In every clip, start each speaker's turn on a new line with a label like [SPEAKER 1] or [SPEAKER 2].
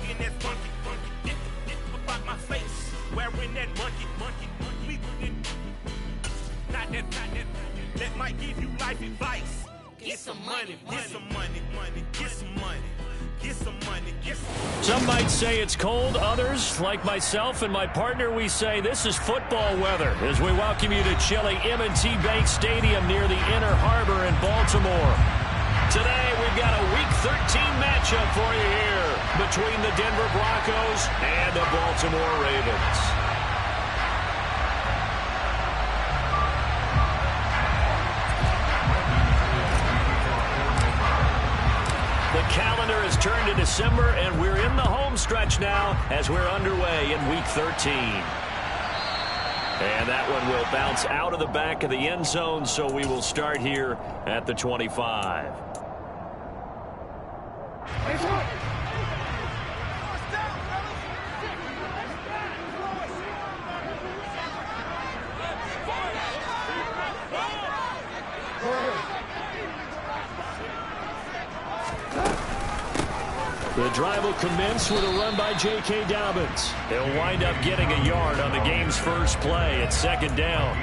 [SPEAKER 1] Looking at funky, about my face. Wearing that monkey. Not that. That might give you life advice. Get some money.
[SPEAKER 2] Some might say it's cold. Others, like myself and my partner, we say this is football weather as we welcome you to chilly M&T Bank Stadium near the Inner Harbor in Baltimore. Today, we've got a Week 13 matchup for you here between the Denver Broncos and the Baltimore Ravens. The calendar has turned to December, and we're in the home stretch now as we're underway in Week 13. And that one will bounce out of the back of the end zone, so we will start here at the 25. The drive will commence with a run by J.K. Dobbins. He'll wind up getting a yard on the game's first play at second down.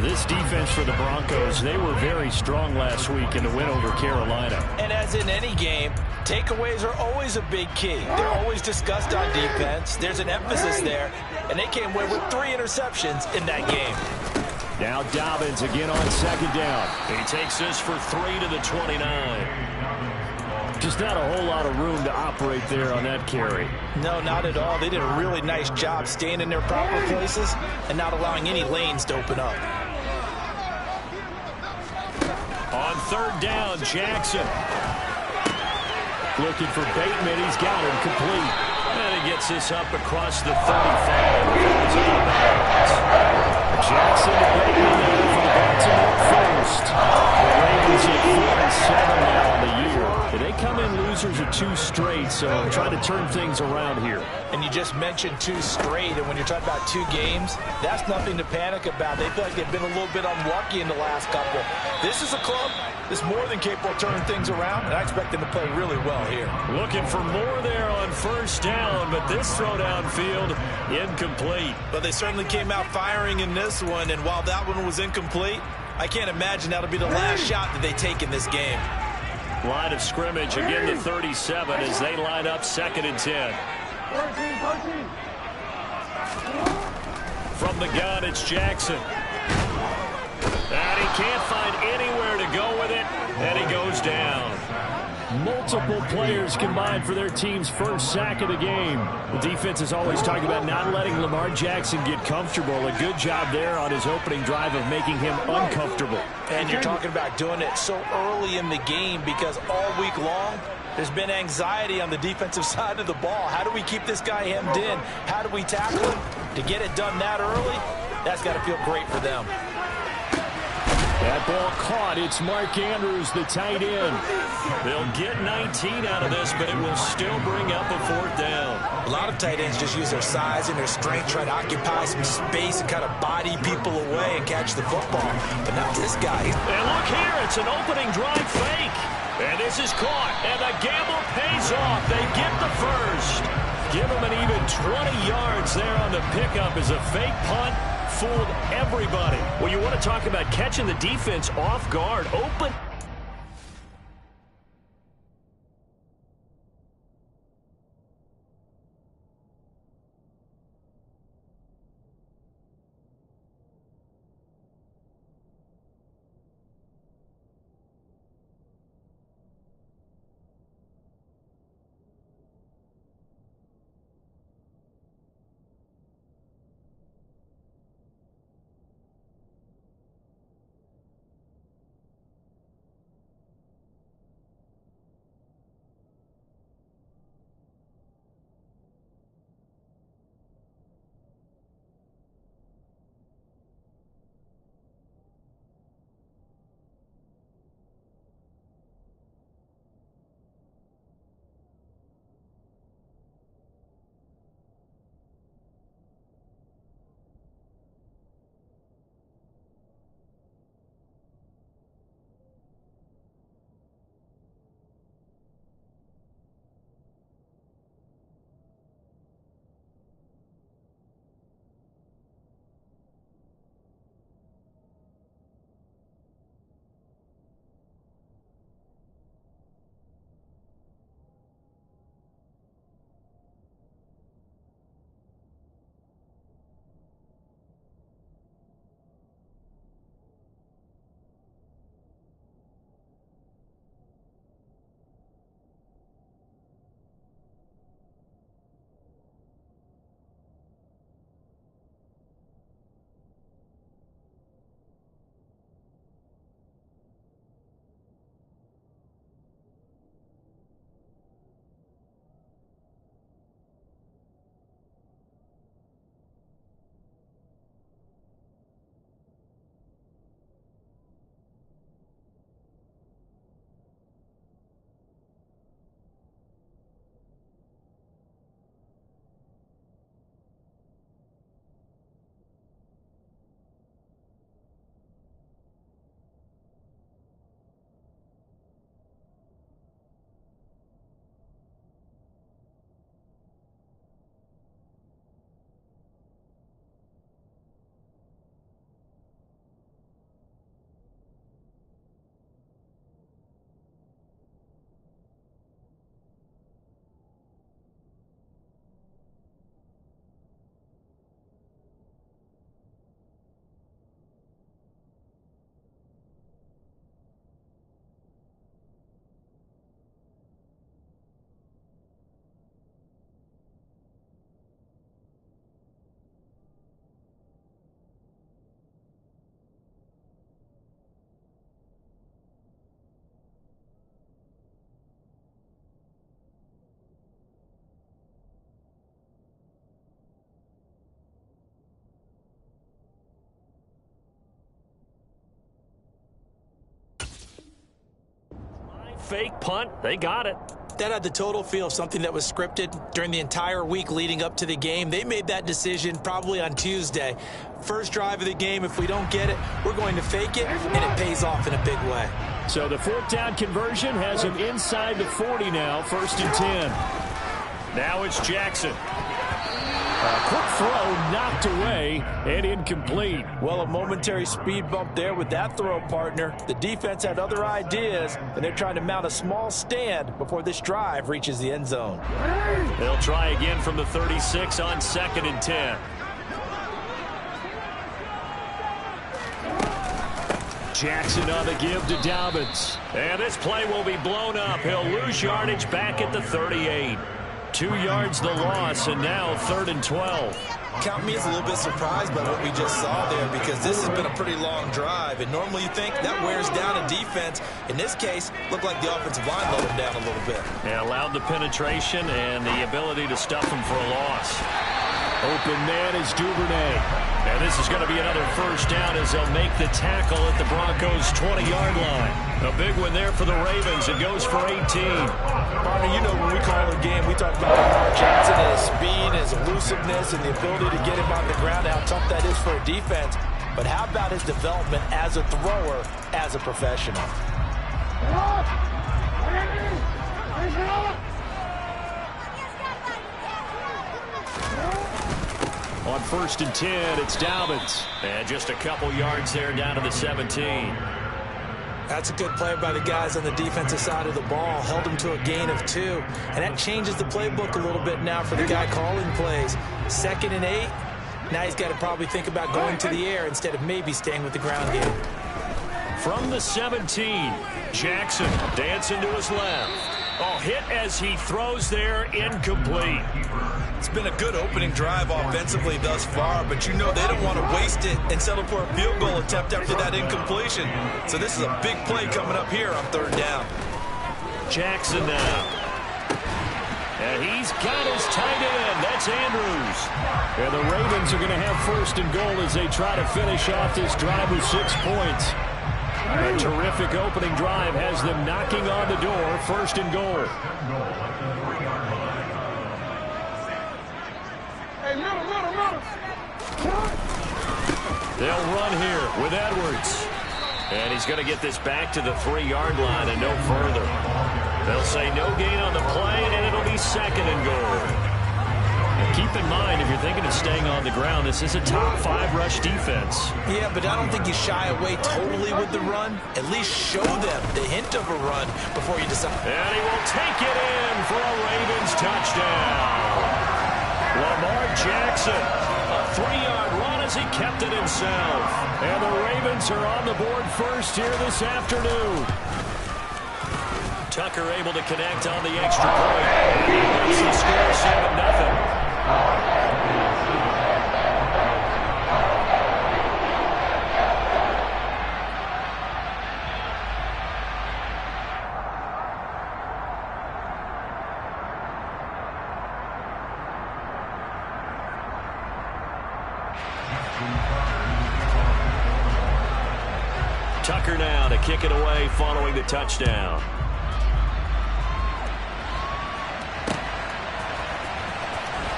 [SPEAKER 2] This defense for the Broncos, they were very strong last week in the win over Carolina.
[SPEAKER 3] And as in any game, takeaways are always a big key. They're always discussed on defense. There's an emphasis there, and they came away with 3 interceptions in that game.
[SPEAKER 2] Now Dobbins again on second down. He takes this for 3 to the 29. Just not a whole lot of room to operate there on that carry.
[SPEAKER 3] No, not at all. They did a really nice job staying in their proper places and not allowing any lanes to open up.
[SPEAKER 2] On third down, Jackson. Looking for Bateman. He's got him complete. And he gets this up across the 35. Jackson to Bateman there for the Baltimore first. The Ravens at 4-7 now on the year. They come in losers of 2 straight, so trying to turn things around here.
[SPEAKER 3] And you just mentioned 2 straight, and when you're talking about 2 games, that's nothing to panic about. They feel like they've been a little bit unlucky in the last couple. This is a club that's more than capable of turning things around, and I expect them to play really well here.
[SPEAKER 2] Looking for more there on first down, but this throw downfield incomplete.
[SPEAKER 3] But they certainly came out firing in this one, and while that one was incomplete, I can't imagine that'll be the last shot that they take in this game.
[SPEAKER 2] Line of scrimmage, again the 37 as they line up 2nd and 10. From the gun, it's Jackson. And he can't find anywhere to go with it, and he goes down. Multiple players combined for their team's first sack of the game. The defense is always talking about not letting Lamar Jackson get comfortable. A good job there on his opening drive of making him uncomfortable.
[SPEAKER 3] And you're talking about doing it so early in the game because all week long, there's been anxiety on the defensive side of the ball. How do we keep this guy hemmed in? How do we tackle him? To get it done that early, that's got to feel great for them.
[SPEAKER 2] That ball caught. It's Mark Andrews, the tight end. They'll get 19 out of this, but it will still bring up a 4th down.
[SPEAKER 3] A lot of tight ends just use their size and their strength, try to occupy some space and kind of body people away and catch the football. But not this guy.
[SPEAKER 2] And look here, it's an opening drive fake. And this is caught, and the gamble pays off. They get the first. Give them an even 20 yards there on the pickup as a fake punt. Fooled everybody. Well, you want to talk about catching the defense off guard. Open. fake punt. They got it.
[SPEAKER 3] That had the total feel of something that was scripted during the entire week leading up to the game. They made that decision probably on Tuesday. First drive of the game, if we don't get it, we're going to fake it, and it pays off in a big way.
[SPEAKER 2] So the fourth down conversion has him inside the 40 now, 1st and 10. Now it's Jackson. A quick throw knocked away and incomplete.
[SPEAKER 3] Well, a momentary speed bump there with that throw, partner. The defense had other ideas, and they're trying to mount a small stand before this drive reaches the end zone.
[SPEAKER 2] They'll try again from the 36 on 2nd and 10. Jackson on the give to Dobbins. And this play will be blown up. He'll lose yardage back at the 38. 2 yards the loss, and now 3rd and 12.
[SPEAKER 3] Count me as a little bit surprised by what we just saw there, because this has been a pretty long drive, and normally you think that wears down a defense. In this case, looked like the offensive line let them down a little bit.
[SPEAKER 2] And allowed the penetration and the ability to stuff him for a loss. Open man is Duvernay. And this is going to be another first down as they'll make the tackle at the Broncos' 20-yard line. A big one there for the Ravens. It goes for 18.
[SPEAKER 3] Partner, you know when we call a game, we talk about Lamar Jackson and his speed, his elusiveness, and the ability to get him on the ground, how tough that is for a defense. But how about his development as a thrower, as a professional?
[SPEAKER 2] On 1st and 10, it's Dobbins. And just a couple yards there down to the 17.
[SPEAKER 3] That's a good play by the guys on the defensive side of the ball. Held him to a gain of 2. And that changes the playbook a little bit now for the guy calling plays. 2nd and 8. Now he's got to probably think about going to the air instead of maybe staying with the ground game.
[SPEAKER 2] From the 17, Jackson dancing to his left. Oh, hit as he throws there, incomplete.
[SPEAKER 3] It's been a good opening drive offensively thus far, but you know they don't want to waste it and settle for a field goal attempt after that incompletion. So this is a big play coming up here on 3rd down.
[SPEAKER 2] Jackson now. And he's got his tight end. That's Andrews. And the Ravens are going to have 1st and goal as they try to finish off this drive with 6 points. A terrific opening drive has them knocking on the door. 1st and goal. They'll run here with Edwards. And he's going to get this back to the 3-yard line and no further. They'll say no gain on the play, and it'll be 2nd and goal. And keep in mind, if you're thinking of staying on the ground, this is a top 5 rush defense.
[SPEAKER 3] Yeah, but I don't think you shy away totally with the run. At least show them the hint of a run before you decide.
[SPEAKER 2] And he will take it in for a Ravens touchdown. Lamar Jackson, a 3-yard run as he kept it himself. And the Ravens are on the board first here this afternoon. Tucker able to connect on the extra point. He makes the score 7-0. Tucker now to kick it away following the touchdown.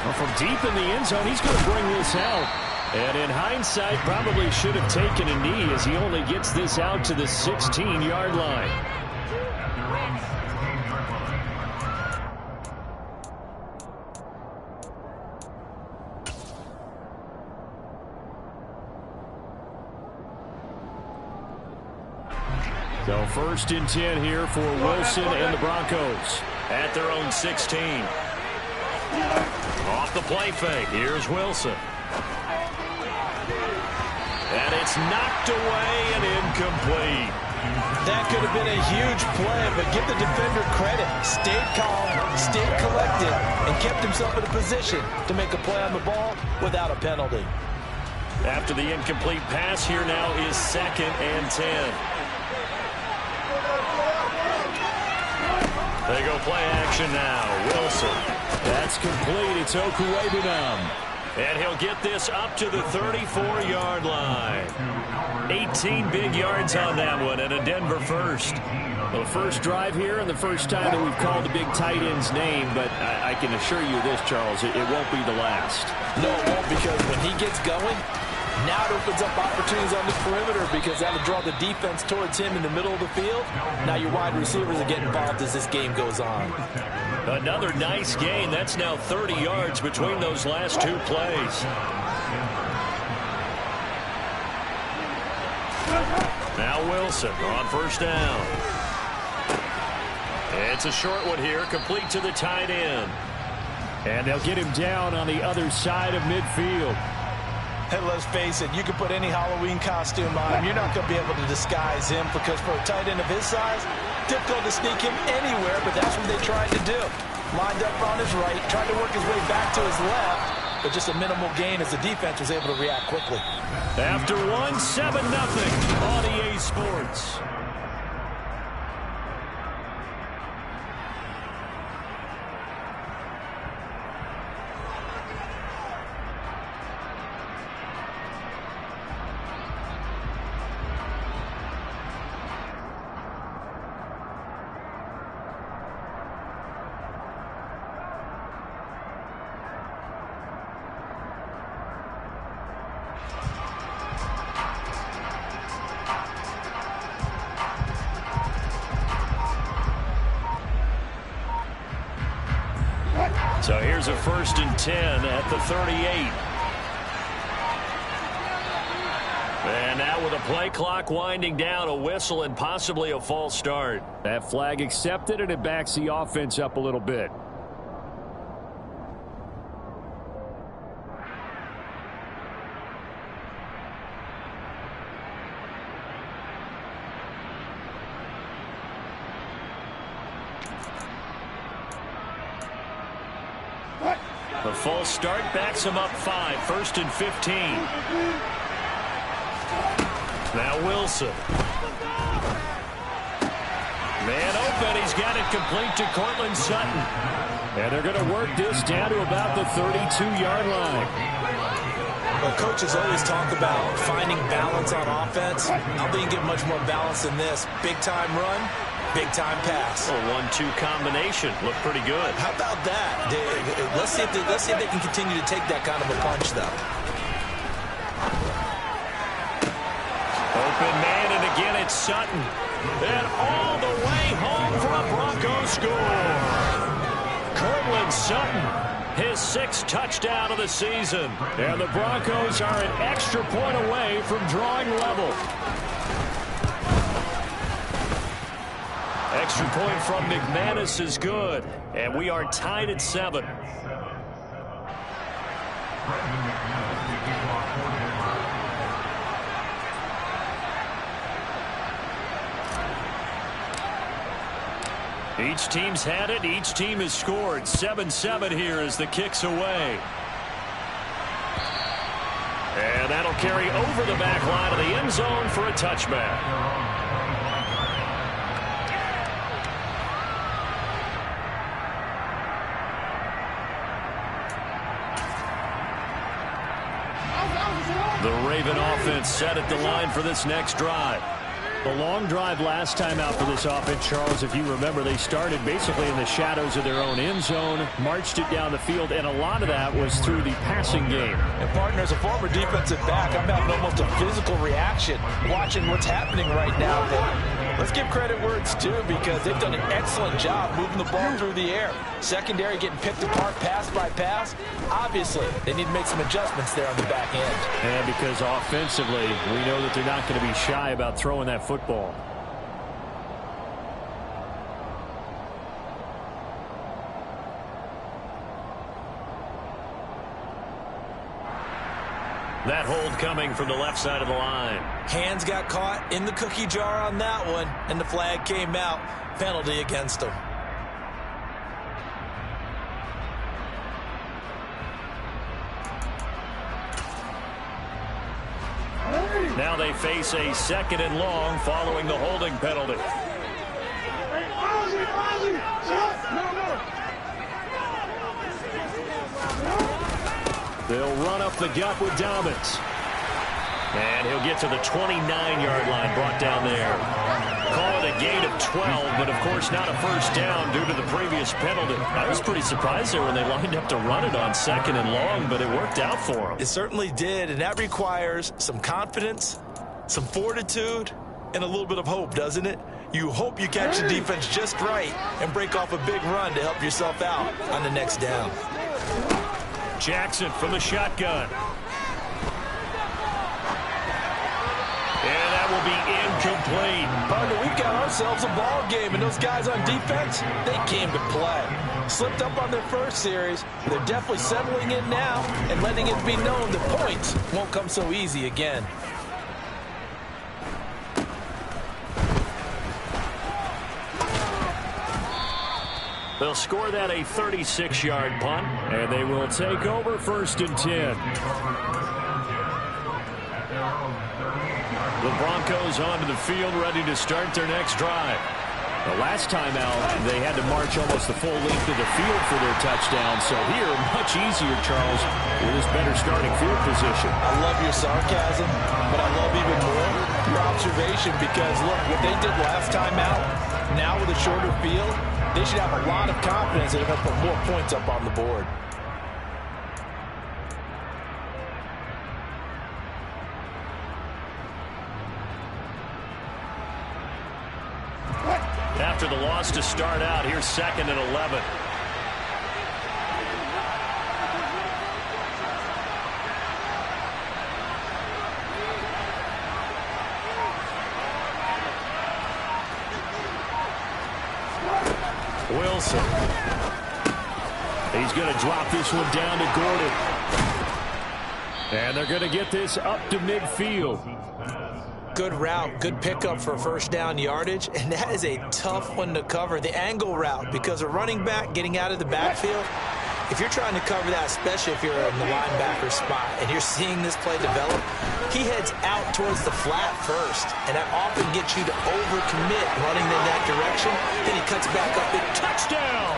[SPEAKER 2] Well, from deep in the end zone, he's going to bring this out. And in hindsight, probably should have taken a knee as he only gets this out to the 16-yard line. So 1st and 10 here for Wilson and the Broncos at their own 16. Off the play fake, here's Wilson. And it's knocked away and incomplete.
[SPEAKER 3] That could have been a huge play, but give the defender credit. Stayed calm, stayed collected, and kept himself in a position to make a play on the ball without a penalty.
[SPEAKER 2] After the incomplete pass, here now is 2nd and 10. They go play action now. Wilson. That's complete. It's Okuwebunam. And he'll get this up to the 34-yard line. 18 big yards on that one and a Denver first. Well, the first drive here and the first time that we've called the big tight end's name, but I can assure you this, Charles, it won't be the last.
[SPEAKER 3] No, it won't, because when he gets going, now it opens up opportunities on the perimeter because that'll draw the defense towards him in the middle of the field. Now your wide receivers are getting involved as this game goes on.
[SPEAKER 2] Another nice gain. That's now 30 yards between those last two plays. Now Wilson on first down. It's a short one here, complete to the tight end. And they'll get him down on the other side of midfield.
[SPEAKER 3] And let's face it, you can put any Halloween costume on him. You're not going to be able to disguise him because for a tight end of his size, difficult to sneak him anywhere, but that's what they tried to do. Lined up on his right, tried to work his way back to his left, but just a minimal gain as the defense was able to react quickly.
[SPEAKER 2] After one, 7-0 on EA Sports. So here's a 1st and 10 at the 38. And now with a play clock winding down, a whistle and possibly a false start. That flag accepted, and it backs the offense up a little bit. The false start backs him up 5, 1st and 15. Now Wilson. Man open, he's got it complete to Cortland Sutton. And they're going to work this down to about the 32-yard line.
[SPEAKER 3] Well, coaches always talk about finding balance on offense. I don't think you get much more balance than this. Big-time run, big-time pass.
[SPEAKER 2] A 1-2 combination. Looked pretty good.
[SPEAKER 3] How about that? Let's see if they can continue to take that kind of a punch, though.
[SPEAKER 2] Open man, and again it's Sutton. And all the way home for a Broncos score. Cortland Sutton, his 6th touchdown of the season. And the Broncos are an extra point away from drawing level. Extra point from McManus is good. And we are tied at 7. Each team's had it. Each team has scored. 7-7 here as the kick's away. And that'll carry over the back line of the end zone for a touchback. The Raven offense set at the line for this next drive. The long drive last time out for this offense, Charles, if you remember, they started basically in the shadows of their own end zone, marched it down the field, and a lot of that was through the passing game.
[SPEAKER 3] And, partner, as a former defensive back, I'm having almost a physical reaction watching what's happening right now. But let's give credit where it's due because they've done an excellent job moving the ball through the air. Secondary getting picked apart pass by pass. Obviously, they need to make some adjustments there on the back end.
[SPEAKER 2] And because offensively, we know that they're not going to be shy about throwing that football. That hold coming from the left side of the line.
[SPEAKER 3] Hands got caught in the cookie jar on that one, and the flag came out. Penalty against them.
[SPEAKER 2] Now they face a 2nd and long following the holding penalty. They'll run up the gut with Dobbins. And he'll get to the 29-yard line, brought down there. Call it a gain of 12, but of course not a first down due to the previous penalty. I was pretty surprised there when they lined up to run it on 2nd and long, but it worked out for them.
[SPEAKER 3] It certainly did, and that requires some confidence, some fortitude, and a little bit of hope, doesn't it? You hope you catch the defense just right and break off a big run to help yourself out on the next down.
[SPEAKER 2] Jackson from the shotgun. And that will be incomplete.
[SPEAKER 3] Partner, we've got ourselves a ball game, and those guys on defense, they came to play. Slipped up on their first series. They're definitely settling in now and letting it be known that points won't come so easy again.
[SPEAKER 2] They'll score that a 36-yard punt, and they will take over 1st and 10. The Broncos onto the field, ready to start their next drive. The last time out, they had to march almost the full length of the field for their touchdown. So here, much easier, Charles, with this better starting field position.
[SPEAKER 3] I love your sarcasm, but I love even more your observation because, look, what they did last time out, now with a shorter field, they should have a lot of confidence that they're going to put more points up on the board.
[SPEAKER 2] After the loss to start out, here's 2nd and 11. Wilson. He's going to drop this one down to Gordon. And they're going to get this up to midfield.
[SPEAKER 3] Good route, good pickup for first down yardage, and that is a tough one to cover, the angle route, because a running back getting out of the backfield, if you're trying to cover that, especially if you're in the linebacker spot and you're seeing this play develop, he heads out towards the flat first, and that often gets you to overcommit running in that direction. Then he cuts back up and
[SPEAKER 2] touchdown!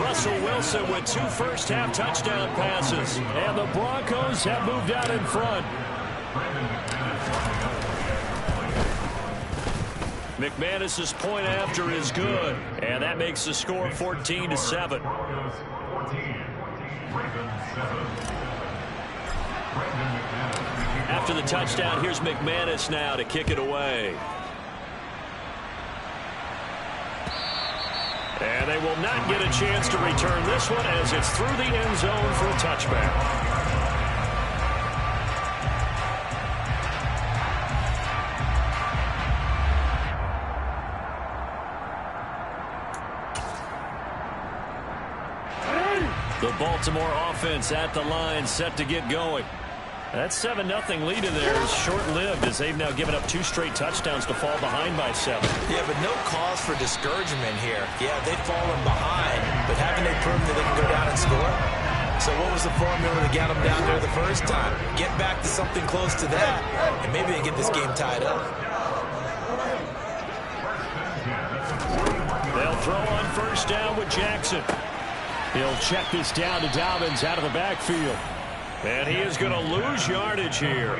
[SPEAKER 2] Russell Wilson with 2 first-half touchdown passes, and the Broncos have moved out in front. McManus's point after is good, and that makes the score 14-7. After the touchdown, here's McManus now to kick it away. And they will not get a chance to return this one as it's through the end zone for a touchback. The Baltimore offense at the line, set to get going. That 7-0 lead in there is short-lived as they've now given up 2 straight touchdowns to fall behind by 7.
[SPEAKER 3] Yeah, but no cause for discouragement here. Yeah, they've fallen behind, but haven't they proven that they can go down and score? So what was the formula to get them down there the first time? Get back to something close to that, and maybe they get this game tied up.
[SPEAKER 2] They'll throw on first down with Jackson. He'll check this down to Dobbins out of the backfield. And he is going to lose yardage here.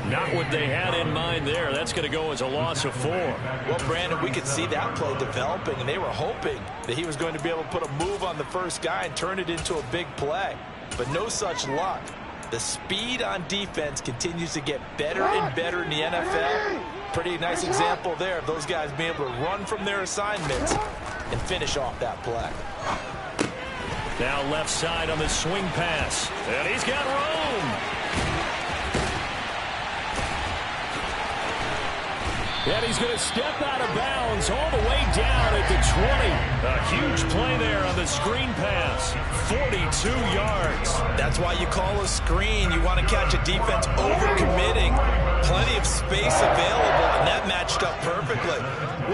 [SPEAKER 2] Not what they had in mind there. That's going to go as a loss of 4.
[SPEAKER 3] Well, Brandon, we could see that play developing, and they were hoping that he was going to be able to put a move on the first guy and turn it into a big play. But no such luck. The speed on defense continues to get better and better in the NFL. Pretty nice example there of those guys being able to run from their assignments and finish off that play.
[SPEAKER 2] Now left side on the swing pass. And he's got room. And he's going to step out of bounds all the way down at the 20. A huge play there on the screen pass. 42 yards.
[SPEAKER 3] That's why you call a screen. You want to catch a defense overcommitting. Plenty of space available, and that matched up perfectly.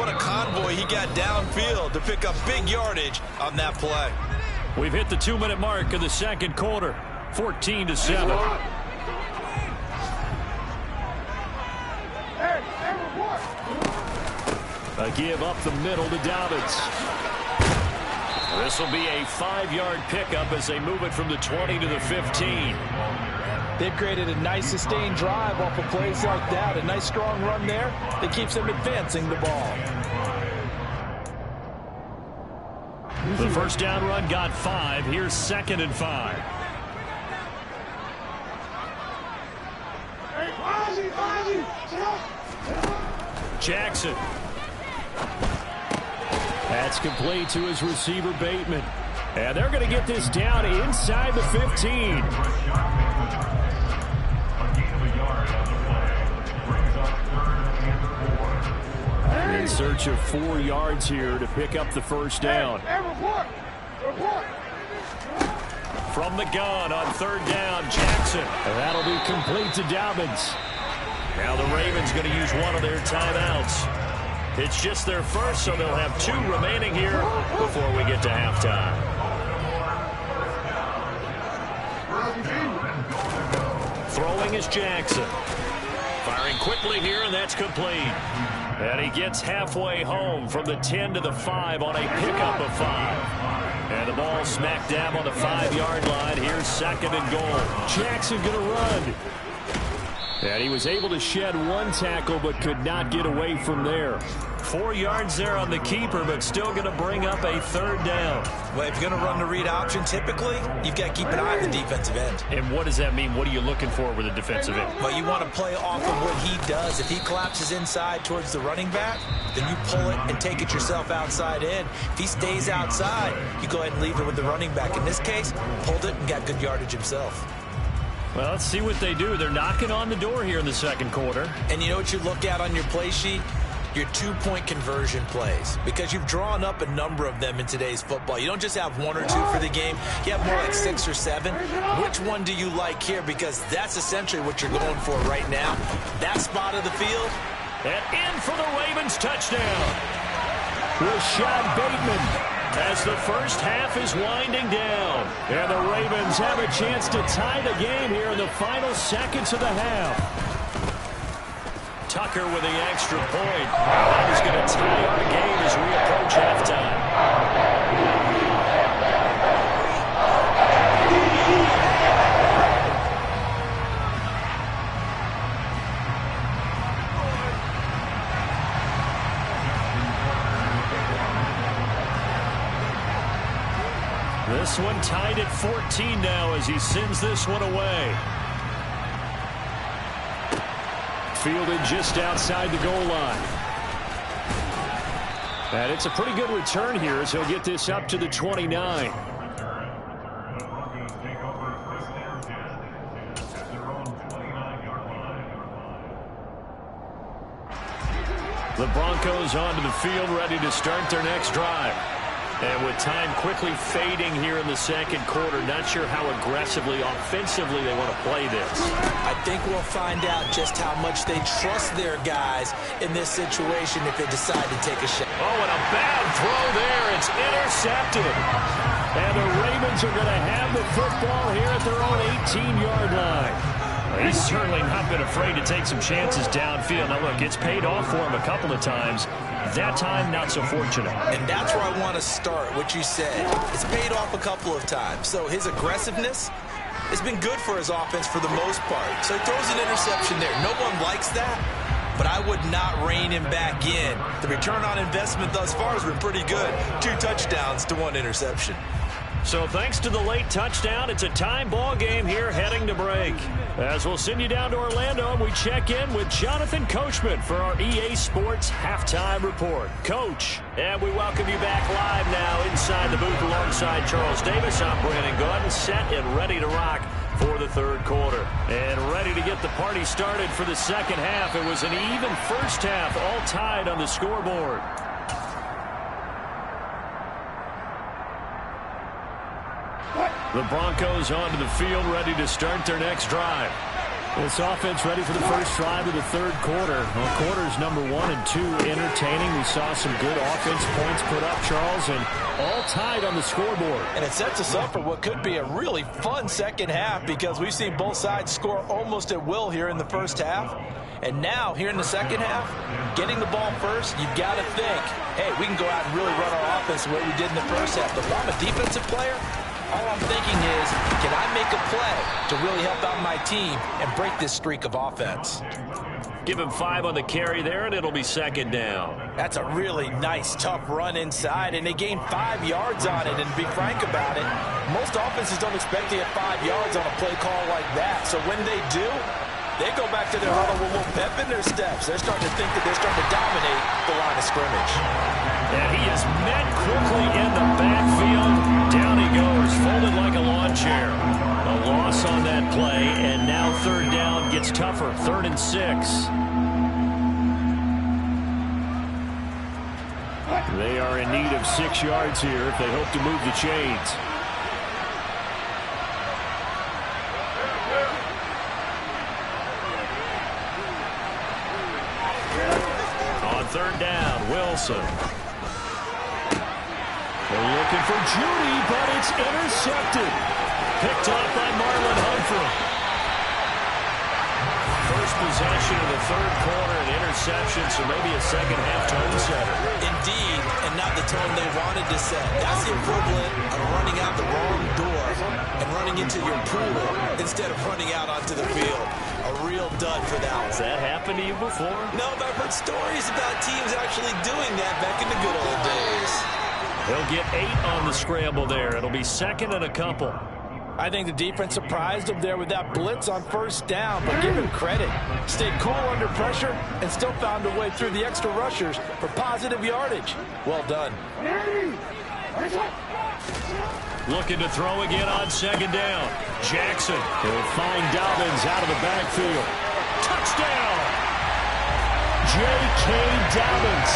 [SPEAKER 3] What a convoy he got downfield to pick up big yardage on that play.
[SPEAKER 2] We've hit the 2-minute mark of the second quarter. 14-7. A give up the middle to Dobbins. This will be a 5-yard pickup as they move it from the 20 to the 15.
[SPEAKER 3] They've created a nice sustained drive off of plays like that. A nice strong run there that keeps them advancing the ball.
[SPEAKER 2] The first down run got 5. Here's 2nd and 5. Jackson. That's complete to his receiver, Bateman. And they're going to get this down inside the 15. In search of 4 yards here to pick up the first down. From the gun on 3rd down, Jackson. And that'll be complete to Dobbins. Now the Ravens going to use one of their timeouts. It's just their first, so they'll have 2 remaining here before we get to halftime. Throwing is Jackson. Firing quickly here, and that's complete. And he gets halfway home from the 10 to the 5 on a pickup of 5. And the ball smack dab on the 5-yard line. Here's 2nd and goal. Jackson going to run. And he was able to shed 1 tackle, but could not get away from there. 4 yards there on the keeper, but still going to bring up a 3rd down.
[SPEAKER 3] Well, if you're going to run the read option, typically, you've got to keep an eye on the defensive end.
[SPEAKER 2] And what does that mean? What are you looking for with a defensive end?
[SPEAKER 3] Well, you want to play off of what he does. If he collapses inside towards the running back, then you pull it and take it yourself outside in. If he stays outside, you go ahead and leave it with the running back. In this case, pulled it and got good yardage himself.
[SPEAKER 2] Well, let's see what they do. They're knocking on the door here in the 2nd quarter.
[SPEAKER 3] And you know what you look at on your play sheet? Your 2-point conversion plays, because you've drawn up a number of them in today's football. You don't just have 1 or 2 for the game. You have more like 6 or 7. Which one do you like here? Because that's essentially what you're going for right now. That spot of the field.
[SPEAKER 2] And in for the Ravens touchdown. Rashad Bateman. As the first half is winding down. And the Ravens have a chance to tie the game here in the final seconds of the half. Tucker with the extra point. That is going to tie our game as we approach halftime. This one tied at 14 now as he sends this one away. Fielded just outside the goal line. And it's a pretty good return here as he'll get this up to the 29. The Broncos onto the field, ready to start their next drive. And with time quickly fading here in the 2nd quarter, not sure how aggressively, offensively they want to play this.
[SPEAKER 3] I think we'll find out just how much they trust their guys in this situation if they decide to take a shot.
[SPEAKER 2] Oh, and a bad throw there. It's intercepted. And the Ravens are going to have the football here at their own 18-yard line. He's certainly not been afraid to take some chances downfield. Now, look, it's paid off for him a couple of times. That time, not so fortunate.
[SPEAKER 3] And that's where I want to start, what you said. It's paid off a couple of times. So his aggressiveness has been good for his offense for the most part. So he throws an interception there. No one likes that, but I would not rein him back in. The return on investment thus far has been pretty good. 2 touchdowns to 1 interception.
[SPEAKER 2] So thanks to the late touchdown, it's a time ball game here heading to break. As we'll send you down to Orlando, and we check in with Jonathan Coachman for our EA Sports Halftime Report. Coach, and we welcome you back live now inside the booth alongside Charles Davis. I'm Brandon Gordon, set and ready to rock for the 3rd quarter. And ready to get the party started for the 2nd half. It was an even first half, all tied on the scoreboard. The Broncos onto the field, ready to start their next drive. This offense ready for the first drive of the 3rd quarter. Well, quarters number 1 and 2 entertaining. We saw some good offense points put up, Charles, and all tied on the scoreboard.
[SPEAKER 3] And it sets us up for what could be a really fun 2nd half because we've seen both sides score almost at will here in the first half. And now, here in the 2nd half, getting the ball first, you've got to think, hey, we can go out and really run our offense the way we did in the first half. But if I'm a defensive player, All I'm thinking is, can I make a play to really help out my team and break this streak of offense?
[SPEAKER 2] Give him 5 on the carry there, and it'll be second down.
[SPEAKER 3] That's a really nice, tough run inside, and they gained 5 yards on it. And to be frank about it, most offenses don't expect to get 5 yards on a play call like that. So when they do, they go back to their huddle with a little pep in their steps. They're starting to think that they're starting to dominate the line of scrimmage.
[SPEAKER 2] And he is met quickly in the backfield. Down he goes, folded like a lawn chair. A loss on that play, and now third down gets tougher. 3rd and 6. They are in need of 6 yards here if they hope to move the chains. On 3rd down, Wilson. They're looking for Judy, but it's intercepted. Picked off by Marlon Humphrey. First possession of the 3rd quarter, an interception, so maybe a second-half tone setter.
[SPEAKER 3] Indeed, and not the tone they wanted to set. That's the equivalent of running out the wrong door and running into your pool instead of running out onto the field. A real dud for that one.
[SPEAKER 2] Has that happened to you before?
[SPEAKER 3] No, but I've heard stories about teams actually doing that back in the good old days.
[SPEAKER 2] He'll get 8 on the scramble there. It'll be 2nd and a couple.
[SPEAKER 3] I think the defense surprised him there with that blitz on 1st down, but give him credit. Stayed cool under pressure and still found a way through the extra rushers for positive yardage. Well done.
[SPEAKER 2] Looking to throw again on 2nd down. Jackson will find Dobbins out of the backfield. Touchdown! J.K. Dobbins,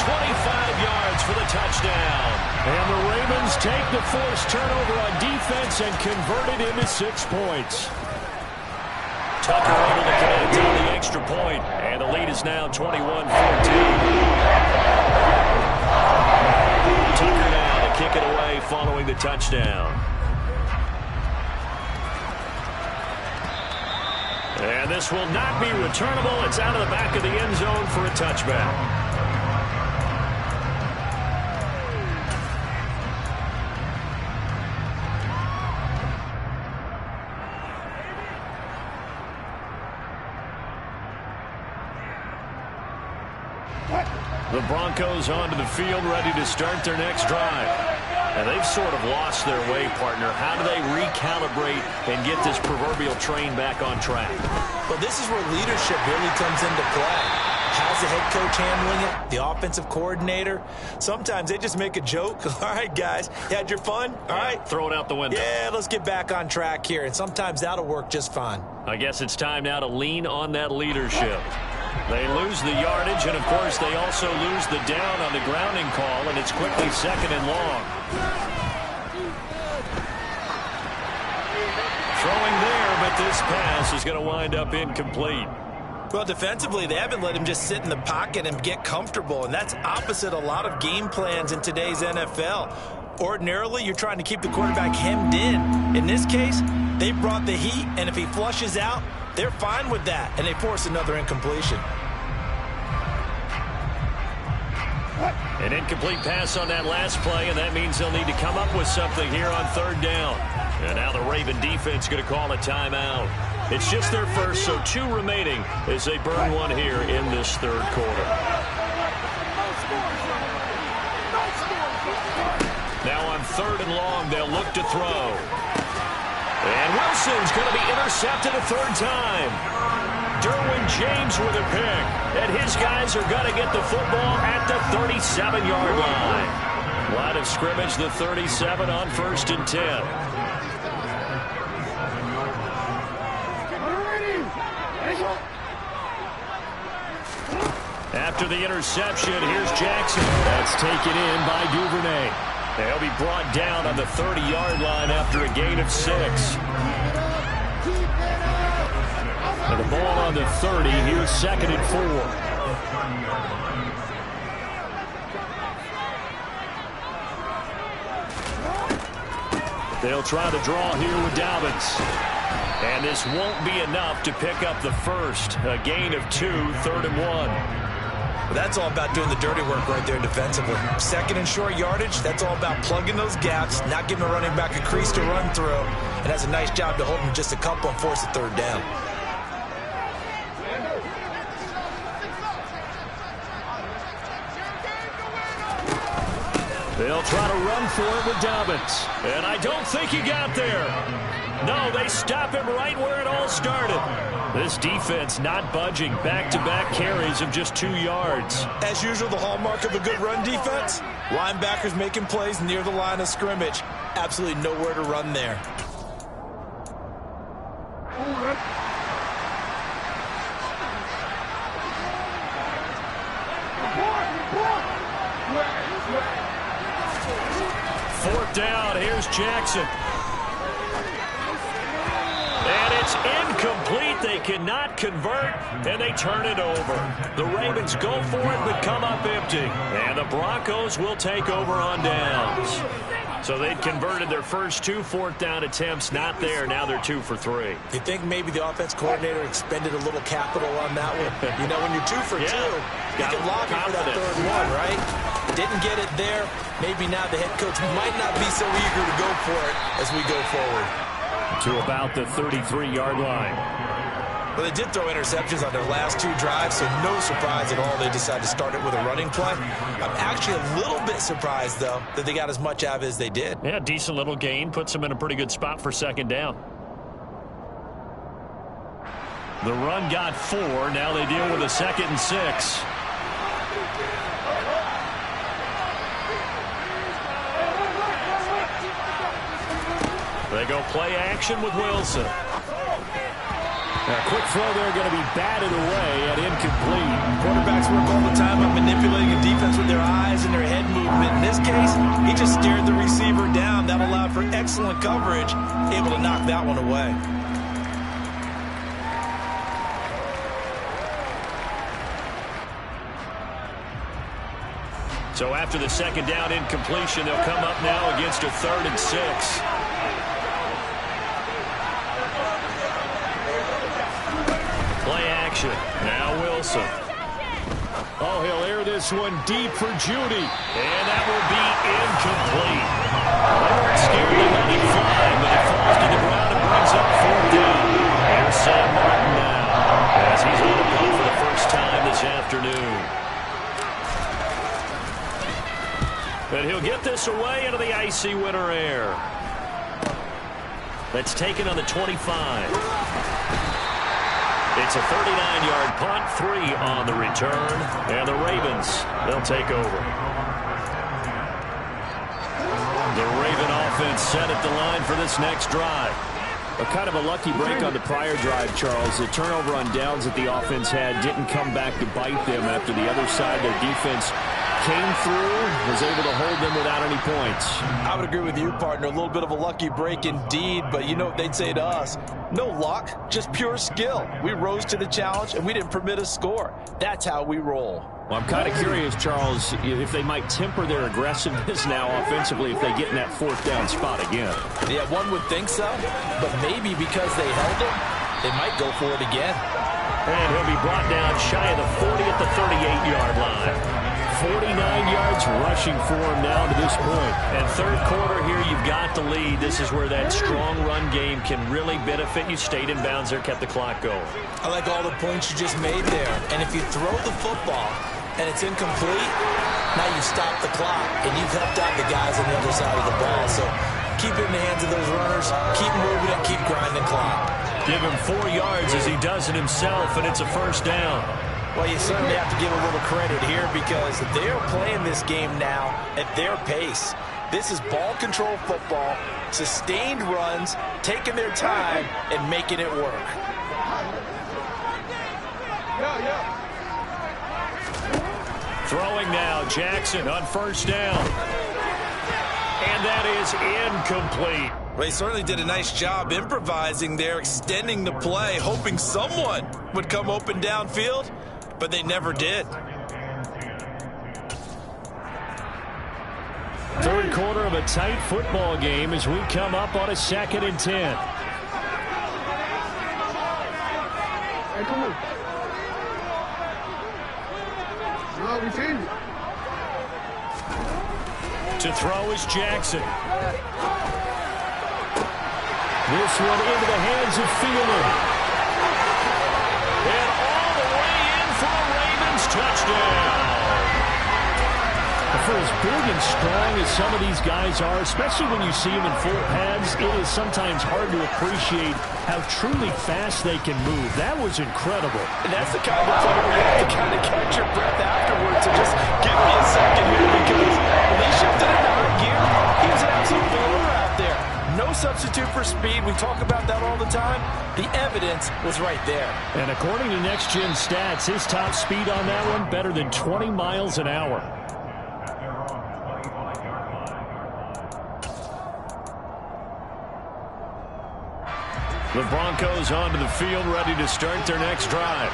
[SPEAKER 2] 25 yards for the touchdown. And the Ravens take the forced turnover on defense and convert it into 6 points. Tucker able to connect on the extra point, and the lead is now 21-14. Tucker now to kick it away following the touchdown. And this will not be returnable. It's out of the back of the end zone for a touchback. The Broncos onto the field, ready to start their next drive. And they've sort of lost their way, partner. How do they recalibrate and get this proverbial train back on track?
[SPEAKER 3] Well, this is where leadership really comes into play. How's the head coach handling it? The offensive coordinator? Sometimes they just make a joke. All right, guys, you had your fun? All right.
[SPEAKER 2] Throw it out the window.
[SPEAKER 3] Yeah, let's get back on track here. And sometimes that'll work just fine.
[SPEAKER 2] I guess it's time now to lean on that leadership. They lose the yardage, and, of course, they also lose the down on the grounding call, and it's quickly 2nd and long. Throwing there, but this pass is going to wind up incomplete.
[SPEAKER 3] Well, defensively, they haven't let him just sit in the pocket and get comfortable, and that's opposite a lot of game plans in today's NFL. Ordinarily, you're trying to keep the quarterback hemmed in. In this case, they brought the heat, and if he flushes out, they're fine with that, and they force another incompletion.
[SPEAKER 2] An incomplete pass on that last play, and that means they'll need to come up with something here on 3rd down. And now the Raven defense going to call a timeout. It's just their first, so 2 remaining as they burn one here in this 3rd quarter. Now on 3rd and long, they'll look to throw. And Wilson's going to be intercepted a 3rd time. Derwin James with a pick. And his guys are going to get the football at the 37-yard line. Line of scrimmage, the 37 on 1st and 10. After the interception, here's Jackson. That's taken in by Duvernay. They'll be brought down on the 30-yard line after a gain of 6. And the ball on the 30. Here's 2nd and 4. They'll try to draw here with Dobbins. And this won't be enough to pick up the first. A gain of 2, 3rd and 1.
[SPEAKER 3] That's all about doing the dirty work right there defensively. Second and short yardage, that's all about plugging those gaps, not giving a running back a crease to run through, and that's a nice job to hold him just a couple and force a third down.
[SPEAKER 2] They'll try to run for it with Dobbins. And I don't think he got there. No, they stop him right where it all started. This defense not budging. Back-to-back carries of just 2 yards.
[SPEAKER 3] As usual, the hallmark of a good run defense, linebackers making plays near the line of scrimmage. Absolutely nowhere to run there.
[SPEAKER 2] Fourth down, here's Jackson. And it's incomplete. They cannot convert, and they turn it over. The Ravens go for it, but come up empty. And the Broncos will take over on downs. So they'd converted their first 2 fourth-down attempts. Not there. Now they're 2 for 3.
[SPEAKER 3] You think maybe the offense coordinator expended a little capital on that one? You know, when you're 2 for 2, you can lobby for that third one, right? Didn't get it there. Maybe now the head coach might not be so eager to go for it as we go forward.
[SPEAKER 2] To about the 33-yard line.
[SPEAKER 3] Well, they did throw interceptions on their last 2 drives, so no surprise at all they decided to start it with a running play. I'm actually a little bit surprised, though, that they got as much out of it as they did.
[SPEAKER 2] Yeah, decent little gain. Puts them in a pretty good spot for second down. The run got 4. Now they deal with a 2nd and 6. They go play action with Wilson. A quick throw there going to be batted away and incomplete.
[SPEAKER 3] Quarterbacks work all the time on manipulating a defense with their eyes and their head movement. In this case, he just stared the receiver down. That allowed for excellent coverage, able to knock that one away.
[SPEAKER 2] So after the second down incompletion, they'll come up now against a 3rd and 6. Play action. Now Wilson. Oh, he'll air this one deep for Judy. And that will be incomplete. They weren't scared to let him fly, but it falls to the ground and brings up 4th down. Here's Sam Martin now, as he's on the punt for the first time this afternoon. And he'll get this away into the icy winter air. That's taken on the 25. It's a 39-yard punt, 3 on the return, and the Ravens, they'll take over. The Raven offense set at the line for this next drive. A kind of a lucky break on the prior drive, Charles. The turnover on downs that the offense had didn't come back to bite them after the other side. Their defense came through, was able to hold them without any points.
[SPEAKER 3] I would agree with you, partner. A little bit of a lucky break indeed, but you know what they'd say to us? No luck, just pure skill. We rose to the challenge, and we didn't permit a score. That's how we roll.
[SPEAKER 2] Well, I'm kind of curious, Charles, if they might temper their aggressiveness now offensively if they get in that 4th down spot again.
[SPEAKER 3] Yeah, one would think so, but maybe because they held him, they might go for it again.
[SPEAKER 2] And he'll be brought down shy of the 40 at the 38-yard line. 49 yards rushing for him now to this point. And third quarter here, you've got the lead. This is where that strong run game can really benefit you. Stayed in bounds there, kept the clock going.
[SPEAKER 3] I like all the points you just made there. And if you throw the football and it's incomplete, now you stop the clock and you've helped out the guys on the other side of the ball. So keep it in the hands of those runners, keep moving it, keep grinding clock.
[SPEAKER 2] Give him 4 yards as he does it himself, and it's a first down.
[SPEAKER 3] Well, you certainly have to give a little credit here because they're playing this game now at their pace. This is ball control football, sustained runs, taking their time and making it work.
[SPEAKER 2] Throwing now, Jackson on first down. And that is incomplete.
[SPEAKER 3] Well, they certainly did a nice job improvising there, extending the play, hoping someone would come open downfield, but they never did.
[SPEAKER 2] Third quarter of a tight football game as we come up on a 2nd and 10. To throw is Jackson. This one into the hands of Fielder. And all the way in for a Ravens touchdown. For as big and strong as some of these guys are, especially when you see them in full pads, it is sometimes hard to appreciate how truly fast they can move. That was incredible.
[SPEAKER 3] And that's the kind of play where you have to kind of catch your breath afterwards. So just give me a second here, because when he shifted into high gear, he was an absolute baller out there. No substitute for speed. We talk about that all the time. The evidence was right there.
[SPEAKER 2] And according to Next Gen Stats, his top speed on that one, better than 20 miles an hour. The Broncos onto the field, ready to start their next drive.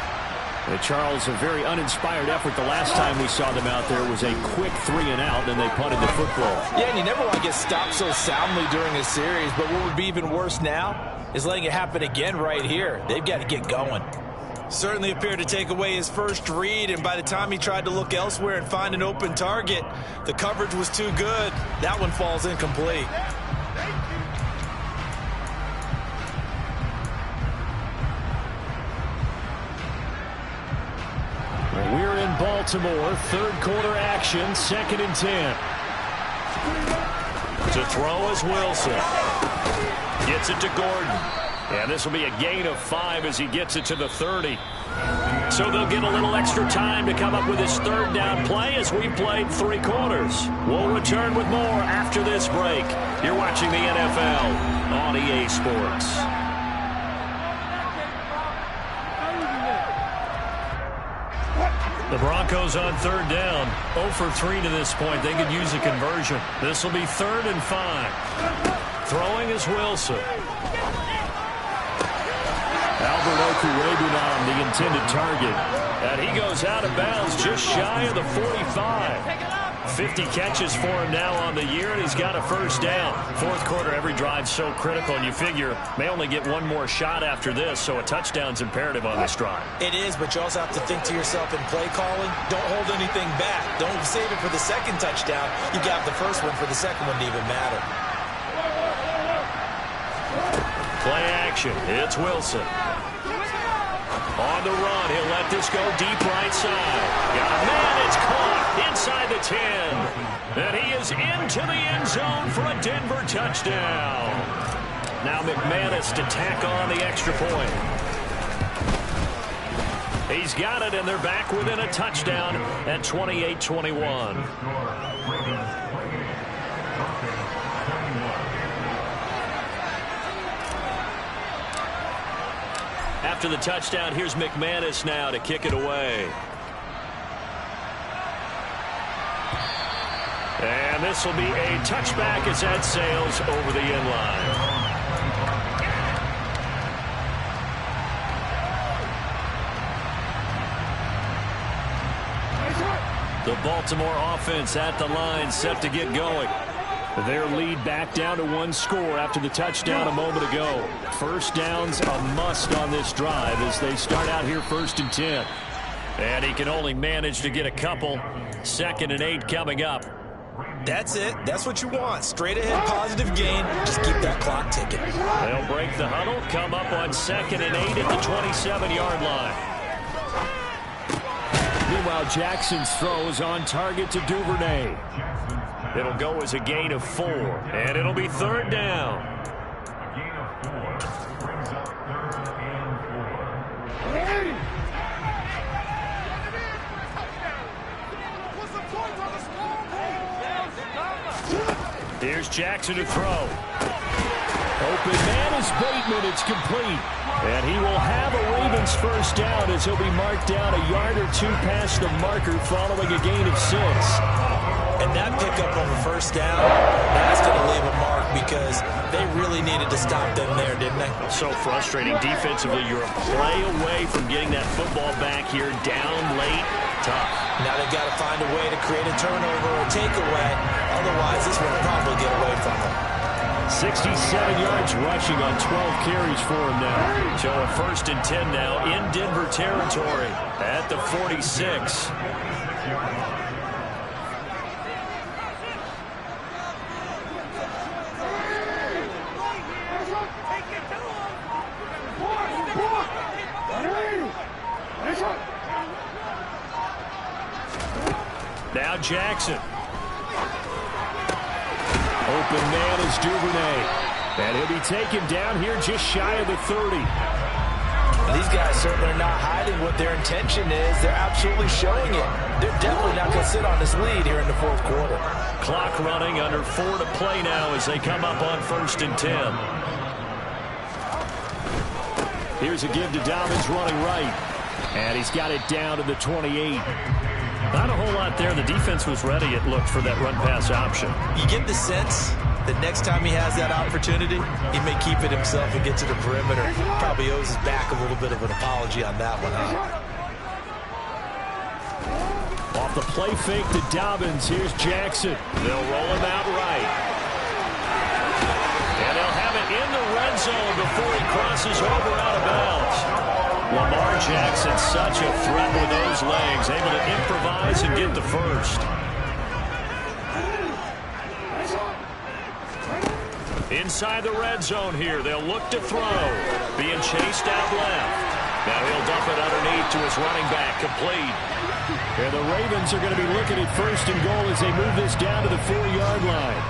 [SPEAKER 2] Charles, a very uninspired effort. The last time we saw them out there was a quick 3-and-out, and they punted the football.
[SPEAKER 3] Yeah, and you never want to get stopped so soundly during a series, but what would be even worse now is letting it happen again right here. They've got to get going. Certainly appeared to take away his first read, and by the time he tried to look elsewhere and find an open target, the coverage was too good. That one falls incomplete.
[SPEAKER 2] We're in Baltimore, third quarter action, 2nd and 10. To throw is Wilson. Gets it to Gordon. And this will be a gain of 5 as he gets it to the 30. So they'll get a little extra time to come up with his third down play as we've played 3 quarters. We'll return with more after this break. You're watching the NFL on EA Sports. The Broncos on third down. 0 for 3 to this point. They could use a conversion. This will be 3rd and 5. Throwing is Wilson. Albert Okurebunan, the intended target. And he goes out of bounds just shy of the 45. 50 catches for him now on the year, and he's got a first down. Fourth quarter, every drive's so critical, and you figure may only get one more shot after this, so a touchdown's imperative on this drive.
[SPEAKER 3] It is, but you also have to think to yourself in play calling, don't hold anything back. Don't save it for the second touchdown. You got the first one for the second one to even matter.
[SPEAKER 2] Play action. It's Wilson. On the run, he'll let this go deep right side. Got a man, it's caught inside the 10. And he is into the end zone for a Denver touchdown. Now McManus to tack on the extra point. He's got it, and they're back within a touchdown at 28-21. After the touchdown, here's McManus now to kick it away. And this will be a touchback as that sails over the end line. The Baltimore offense at the line, set to get going. Their lead back down to 1 score after the touchdown a moment ago. First down's a must on this drive as they start out here 1st and 10. And he can only manage to get a couple. 2nd and 8 coming up.
[SPEAKER 3] That's it. That's what you want. Straight ahead positive gain. Just keep that clock ticking.
[SPEAKER 2] They'll break the huddle, come up on 2nd and 8 at the 27-yard line. Meanwhile, Jackson's throw is on target to Duvernay. It'll go as a gain of 4, and it'll be 3rd down. Here's Jackson to throw. Open man is Bateman. It's complete. And he will have a Ravens first down as he'll be marked down a yard or 2 past the marker following a gain of 6.
[SPEAKER 3] And that pickup on the first down has to leave a mark because they really needed to stop them there, didn't they?
[SPEAKER 2] So frustrating. Defensively, you're a play away from getting that football back here down late. Tough.
[SPEAKER 3] Now they've got to find a way to create a turnover or takeaway. Otherwise, this will probably get away from them.
[SPEAKER 2] 67 yards rushing on 12 carries for him now. So a 1st and 10 now in Denver territory at the 46. Now Jackson. Open man is Duvernay. And he'll be taken down here just shy of the 30.
[SPEAKER 3] These guys certainly are not hiding what their intention is. They're absolutely showing it. They're definitely not going to sit on this lead here in the 4th quarter.
[SPEAKER 2] Clock running, under 4 to play now as they come up on 1st and 10. Here's a give to Dobbins running right. And he's got it down to the 28.
[SPEAKER 4] Not a whole lot there. The defense was ready, it looked, for that run-pass option.
[SPEAKER 3] You get the sense that next time he has that opportunity, he may keep it himself and get to the perimeter. Probably owes his back a little bit of an apology on that one, huh?
[SPEAKER 2] Off the play fake to Dobbins. Here's Jackson. They'll roll him out right. And they'll have it in the red zone before he crosses over out of bounds. Lamar Jackson, such a threat with those legs, able to improvise and get the first. Inside the red zone here, they'll look to throw. Being chased out left. Now he'll dump it underneath to his running back, complete. And the Ravens are going to be looking at 1st and goal as they move this down to the 4-yard line.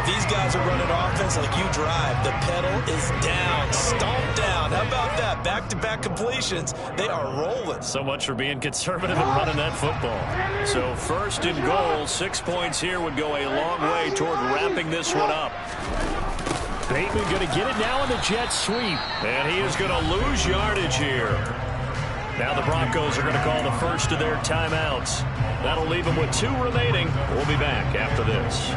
[SPEAKER 3] These guys are running offense like you drive. The pedal is down, stomped down. How about that? Back-to-back completions. They are rolling.
[SPEAKER 4] So much for being conservative and running that football.
[SPEAKER 2] So 1st and goal, 6 points here would go a long way toward wrapping this one up. Bateman going to get it now in the jet sweep. And he is going to lose yardage here. Now the Broncos are going to call the first of their timeouts. That'll leave them with 2 remaining. We'll be back after this.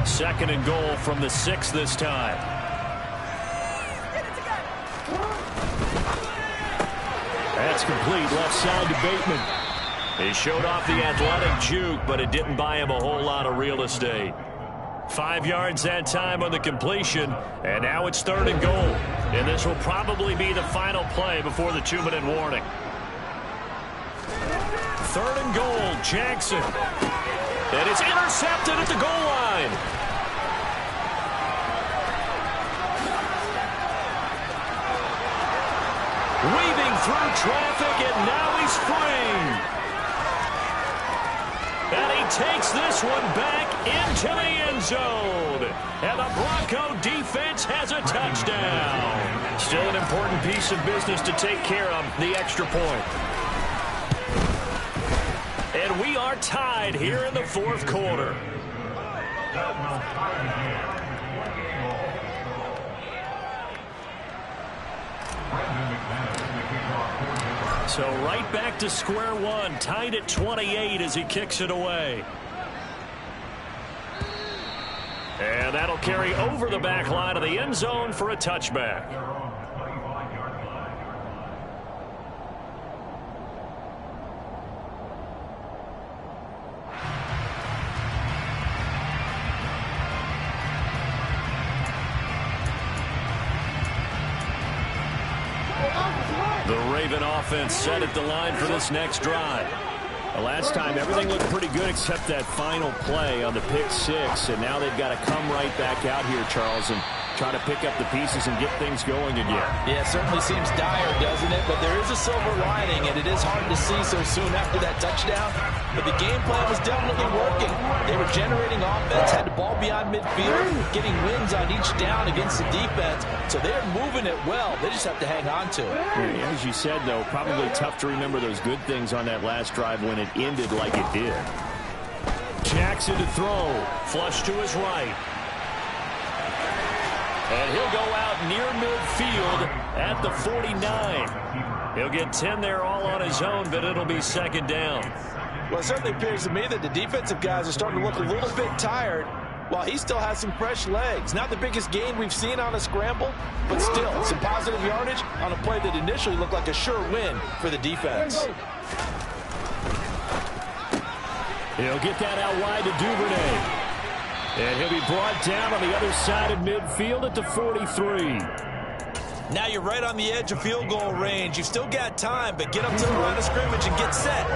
[SPEAKER 2] 2nd and goal from the 6 this time. That's complete, left side to Bateman. He showed off the athletic juke, but it didn't buy him a whole lot of real estate. 5 yards that time on the completion, and now it's 3rd and goal. And this will probably be the final play before the 2-minute warning. 3rd and goal, Jackson. And it's intercepted at the goal line. Weaving through traffic, and now he's free. And he takes this one back into the end zone. And the Bronco defense has a touchdown. Still an important piece of business to take care of, the extra point. And we are tied here in the 4th quarter. So right back to square one, tied at 28 as he kicks it away. And that'll carry over the back line of the end zone for a touchback. The Raven offense set at the line for this next drive. The last time, everything looked pretty good except that final play on the pick 6, and now they've got to come right back out here, Charles, and try to pick up the pieces and get things going again.
[SPEAKER 3] Yeah, it certainly seems dire, doesn't it? But there is a silver lining, and it is hard to see so soon after that touchdown. But the game plan was definitely working. They were generating offense, had the ball beyond midfield, getting wins on each down against the defense. So they're moving it well. They just have to hang on to it.
[SPEAKER 2] Yeah, as you said, though, probably tough to remember those good things on that last drive when it ended like it did. Jackson to throw. Flush to his right. And he'll go out near midfield at the 49. He'll get 10 there all on his own, but it'll be 2nd down.
[SPEAKER 3] Well, it certainly appears to me that the defensive guys are starting to look a little bit tired while he still has some fresh legs. Not the biggest gain we've seen on a scramble, but still some positive yardage on a play that initially looked like a sure win for the defense.
[SPEAKER 2] He'll get that out wide to Duvernay. And he'll be brought down on the other side of midfield at the 43.
[SPEAKER 3] Now you're right on the edge of field goal range. You've still got time, but get up to the line of scrimmage and get set.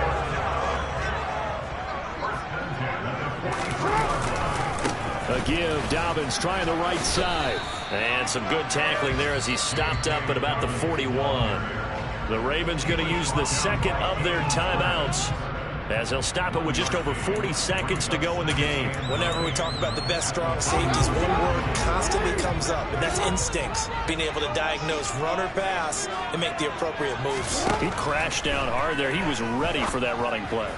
[SPEAKER 2] A give. Dobbins trying the right side.
[SPEAKER 4] And some good tackling there as he stopped up at about the 41.
[SPEAKER 2] The Ravens going to use the second of their timeouts, as they'll stop it with just over 40 seconds to go in the game.
[SPEAKER 3] Whenever we talk about the best strong safeties, one word constantly comes up, and that's instincts. Being able to diagnose run or pass and make the appropriate moves.
[SPEAKER 2] He crashed down hard there. He was ready for that running play.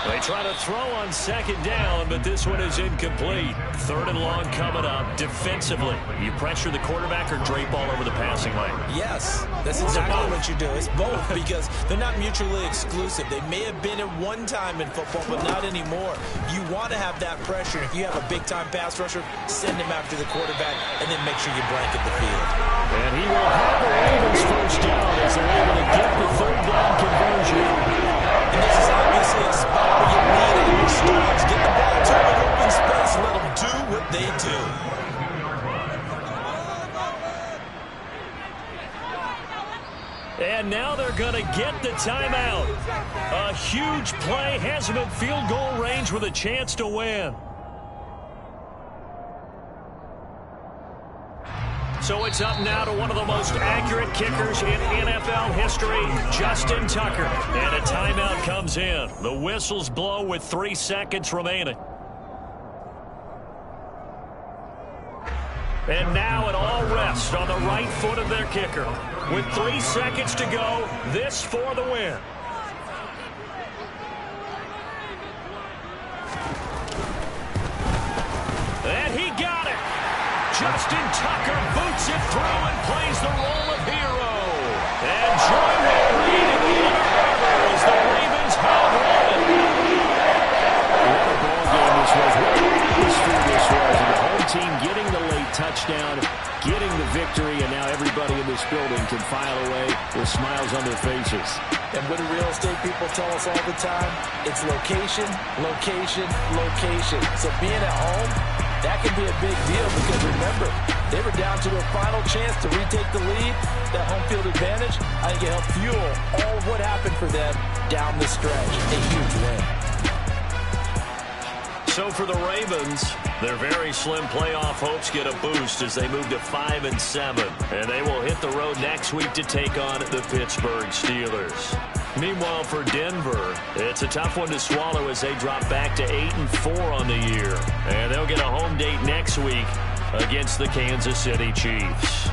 [SPEAKER 2] They try to throw on second down, but this one is incomplete. Third and long coming up. Defensively, you pressure the quarterback or drape all over the passing lane?
[SPEAKER 3] Yes, that's exactly what you do. It's both because they're not mutually exclusive. They may have been at one time in football, but not anymore. You want to have that pressure. If you have a big-time pass rusher, send him after the quarterback, and then make sure you blanket the field.
[SPEAKER 2] And he will have the Ravens first down as they're able to get the third down conversion.
[SPEAKER 3] And this is obviously a spot where you need all your stars. Get the ball to an open space. Let them do what they do.
[SPEAKER 2] And now they're going to get the timeout. A huge play has them at field goal range with a chance to win. So it's up now to one of the most accurate kickers in NFL history, Justin Tucker. And a timeout comes in. The whistles blow with 3 seconds remaining. And now it all rests on the right foot of their kicker. With 3 seconds to go, this for the win. And he got it. Justin Tucker boots it through and plays the role of hero. And joy will reign in the Ann Arbor as the Ravens have won. What a ball game this was. What an atmosphere this was. And the home team getting the late touchdown, getting the victory, and now everybody in this building can file away with smiles on their faces.
[SPEAKER 3] And what do real estate people tell us all the time? It's location, location, location. So being at home, that can be a big deal because, remember, they were down to a final chance to retake the lead. That home field advantage, I think it helped fuel all of what happened for them down the stretch. A huge win.
[SPEAKER 2] So for the Ravens, their very slim playoff hopes get a boost as they move to 5-7. And they will hit the road next week to take on the Pittsburgh Steelers. Meanwhile, for Denver, it's a tough one to swallow as they drop back to 8-4 on the year. And they'll get a home date next week against the Kansas City Chiefs.